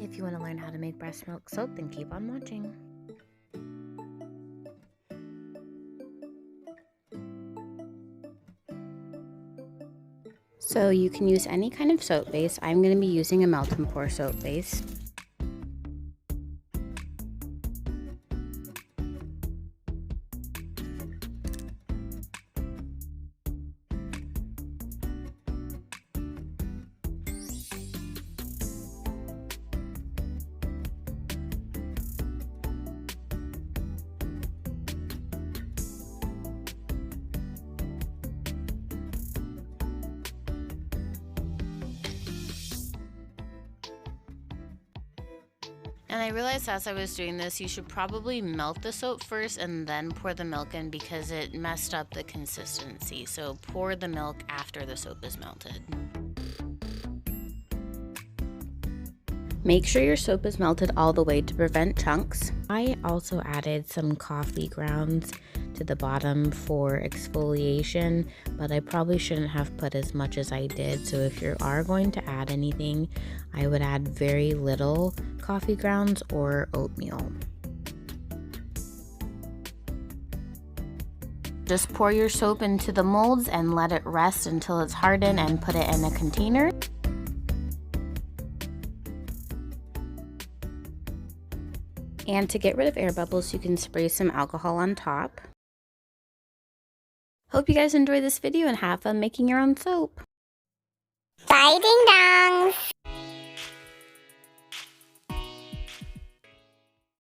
If you want to learn how to make breast milk soap, then keep on watching. So you can use any kind of soap base. I'm going to be using a melt and pour soap base. And I realized as I was doing this, you should probably melt the soap first and then pour the milk in because it messed up the consistency. So pour the milk after the soap is melted. Make sure your soap is melted all the way to prevent chunks. I also added some coffee grounds to the bottom for exfoliation, but I probably shouldn't have put as much as I did. So if you are going to add anything, I would add very little coffee grounds or oatmeal. Just pour your soap into the molds and let it rest until it's hardened and put it in a container. And to get rid of air bubbles, you can spray some alcohol on top. Hope you guys enjoyed this video and have fun making your own soap. Bye, ding dongs!